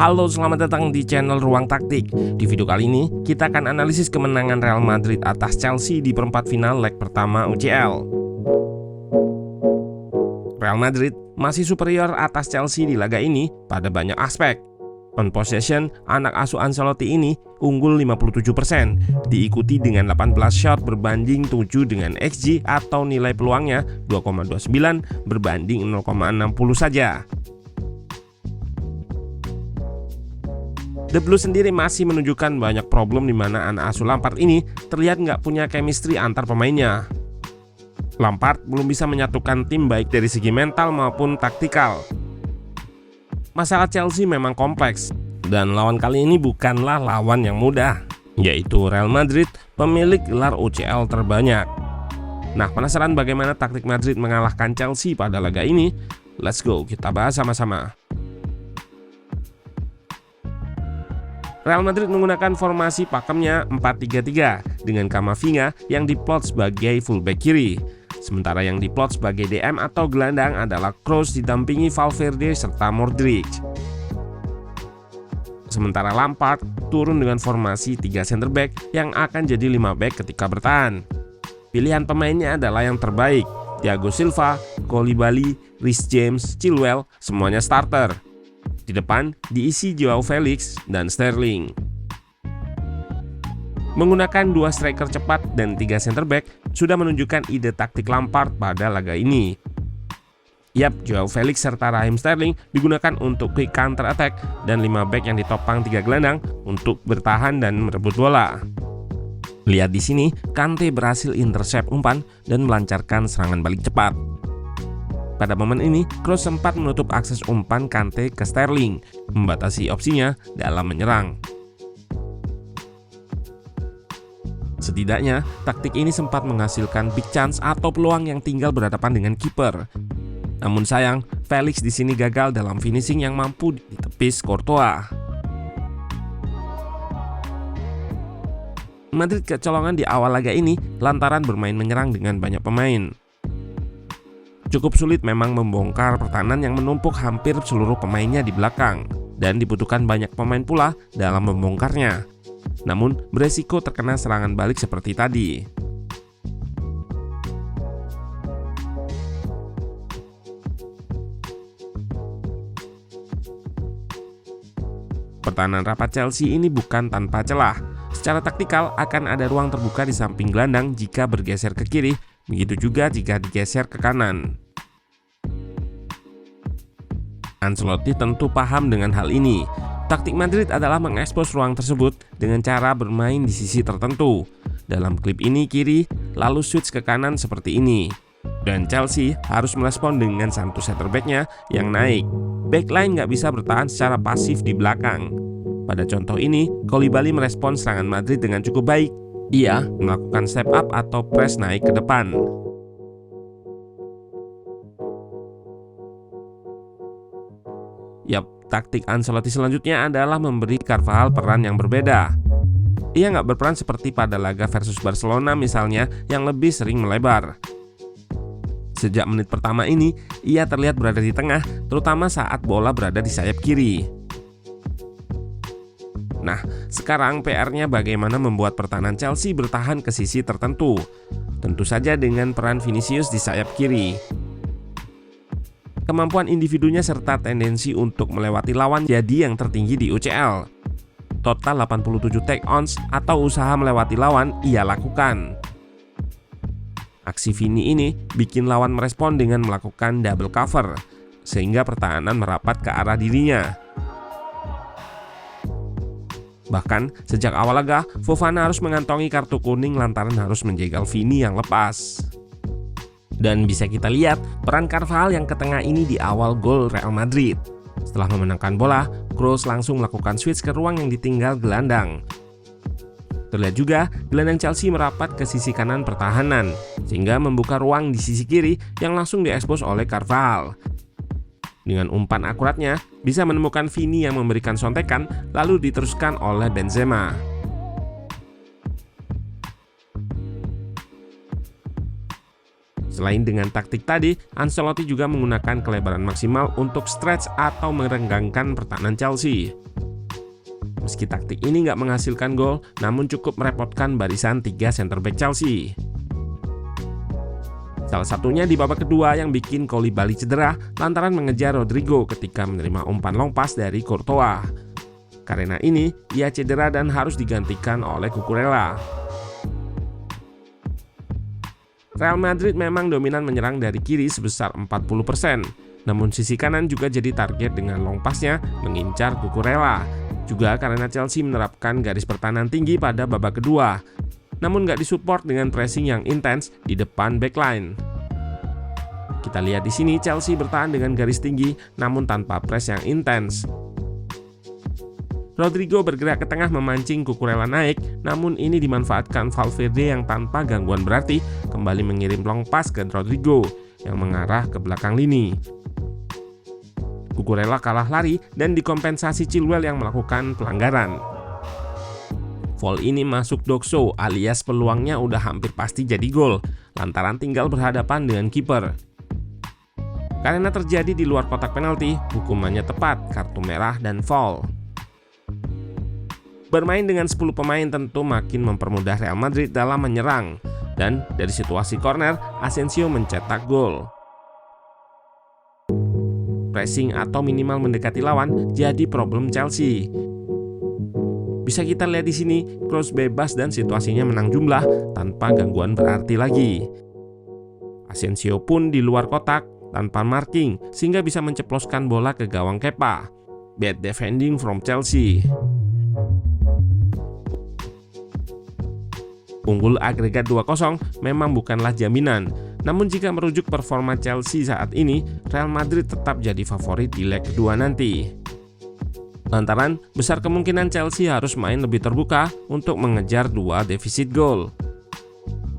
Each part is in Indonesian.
Halo, selamat datang di channel Ruang Taktik. Di video kali ini, kita akan analisis kemenangan Real Madrid atas Chelsea di perempat final leg pertama UCL. Real Madrid masih superior atas Chelsea di laga ini pada banyak aspek. On possession, anak asuh Ancelotti ini unggul 57%, diikuti dengan 18 shot berbanding 7 dengan XG atau nilai peluangnya 2,29 berbanding 0,60 saja. The Blues sendiri masih menunjukkan banyak problem di mana anak asuh Lampard ini terlihat nggak punya chemistry antar pemainnya. Lampard belum bisa menyatukan tim baik dari segi mental maupun taktikal. Masalah Chelsea memang kompleks, dan lawan kali ini bukanlah lawan yang mudah, yaitu Real Madrid, pemilik gelar UCL terbanyak. Nah, penasaran bagaimana taktik Madrid mengalahkan Chelsea pada laga ini? Let's go, kita bahas sama-sama. Real Madrid menggunakan formasi pakemnya 4-3-3 dengan Camavinga yang diplot sebagai fullback kiri. Sementara yang diplot sebagai DM atau gelandang adalah Kroos didampingi Valverde serta Modric. Sementara Lampard turun dengan formasi 3 center back yang akan jadi 5 back ketika bertahan. Pilihan pemainnya adalah yang terbaik, Thiago Silva, Koulibaly, Reece James, Chilwell, semuanya starter. Di depan diisi Joao Felix dan Sterling. Menggunakan 2 striker cepat dan 3 center back sudah menunjukkan ide taktik Lampard pada laga ini. Yap, Joao Felix serta Raheem Sterling digunakan untuk quick counter attack dan 5 back yang ditopang 3 gelandang untuk bertahan dan merebut bola. Lihat di sini, Kante berhasil intercept umpan dan melancarkan serangan balik cepat. Pada momen ini, Kroos sempat menutup akses umpan Kante ke Sterling, membatasi opsinya dalam menyerang. Setidaknya, taktik ini sempat menghasilkan big chance atau peluang yang tinggal berhadapan dengan kiper. Namun sayang, Felix di sini gagal dalam finishing yang mampu ditepis Courtois. Madrid kecolongan di awal laga ini lantaran bermain menyerang dengan banyak pemain. Cukup sulit memang membongkar pertahanan yang menumpuk hampir seluruh pemainnya di belakang, dan dibutuhkan banyak pemain pula dalam membongkarnya. Namun beresiko terkena serangan balik seperti tadi. Pertahanan rapat Chelsea ini bukan tanpa celah. Secara taktikal akan ada ruang terbuka di samping gelandang jika bergeser ke kiri, begitu juga jika digeser ke kanan. Ancelotti tentu paham dengan hal ini. Taktik Madrid adalah mengekspos ruang tersebut dengan cara bermain di sisi tertentu. Dalam klip ini kiri, lalu switch ke kanan seperti ini. Dan Chelsea harus merespon dengan satu center back-nya yang naik. Backline nggak bisa bertahan secara pasif di belakang. Pada contoh ini, Koulibaly merespon serangan Madrid dengan cukup baik. Ia melakukan step up atau press naik ke depan. Yap, taktik Ancelotti selanjutnya adalah memberi Carvajal peran yang berbeda. Ia nggak berperan seperti pada laga versus Barcelona misalnya yang lebih sering melebar. Sejak menit pertama ini, ia terlihat berada di tengah, terutama saat bola berada di sayap kiri. Nah, sekarang PR-nya bagaimana membuat pertahanan Chelsea bertahan ke sisi tertentu. Tentu saja dengan peran Vinicius di sayap kiri. Kemampuan individunya serta tendensi untuk melewati lawan jadi yang tertinggi di UCL. Total 87 take-ons atau usaha melewati lawan ia lakukan. Aksi Vini ini bikin lawan merespon dengan melakukan double cover, sehingga pertahanan merapat ke arah dirinya. Bahkan sejak awal laga, Fofana harus mengantongi kartu kuning lantaran harus menjegal Vini yang lepas. Dan bisa kita lihat peran Carvajal yang ke tengah ini di awal gol Real Madrid. Setelah memenangkan bola, Kroos langsung melakukan switch ke ruang yang ditinggal gelandang. Terlihat juga gelandang Chelsea merapat ke sisi kanan pertahanan, sehingga membuka ruang di sisi kiri yang langsung diekspos oleh Carvajal. Dengan umpan akuratnya, bisa menemukan Vini yang memberikan sontekan, lalu diteruskan oleh Benzema. Selain dengan taktik tadi, Ancelotti juga menggunakan kelebaran maksimal untuk stretch atau merenggangkan pertahanan Chelsea. Meski taktik ini nggak menghasilkan gol, namun cukup merepotkan barisan 3 center back Chelsea. Salah satunya di babak kedua yang bikin Koulibaly cedera lantaran mengejar Rodrigo ketika menerima umpan long pass dari Courtois. Karena ini, ia cedera dan harus digantikan oleh Cucurella. Real Madrid memang dominan menyerang dari kiri sebesar 40%, namun sisi kanan juga jadi target dengan long pass-nya mengincar Cucurella. Juga karena Chelsea menerapkan garis pertahanan tinggi pada babak kedua, namun nggak disupport dengan pressing yang intens di depan backline. Kita lihat di sini Chelsea bertahan dengan garis tinggi, namun tanpa press yang intens. Rodrigo bergerak ke tengah memancing Cucurella naik, namun ini dimanfaatkan Valverde yang tanpa gangguan berarti kembali mengirim long pass ke Rodrigo yang mengarah ke belakang lini. Cucurella kalah lari dan dikompensasi Chilwell yang melakukan pelanggaran. Foul ini masuk Doxo alias peluangnya udah hampir pasti jadi gol lantaran tinggal berhadapan dengan kiper. Karena terjadi di luar kotak penalti, hukumannya tepat, kartu merah dan foul. Bermain dengan 10 pemain tentu makin mempermudah Real Madrid dalam menyerang, dan dari situasi corner, Asensio mencetak gol. Pressing atau minimal mendekati lawan jadi problem Chelsea. Bisa kita lihat di sini, Kroos bebas dan situasinya menang jumlah tanpa gangguan berarti lagi. Asensio pun di luar kotak tanpa marking sehingga bisa menceploskan bola ke gawang Kepa. Bad defending from Chelsea. Unggul agregat 2-0 memang bukanlah jaminan, namun jika merujuk performa Chelsea saat ini, Real Madrid tetap jadi favorit di leg kedua nanti. Lantaran besar kemungkinan Chelsea harus main lebih terbuka untuk mengejar 2 defisit gol.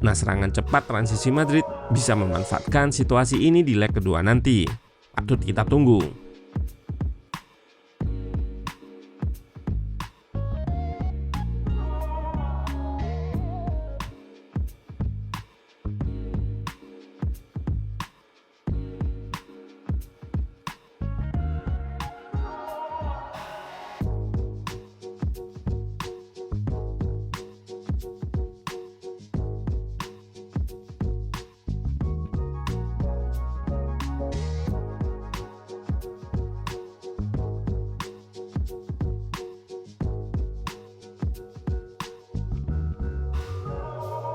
Nah, serangan cepat transisi Madrid bisa memanfaatkan situasi ini di leg kedua nanti. Patut kita tunggu.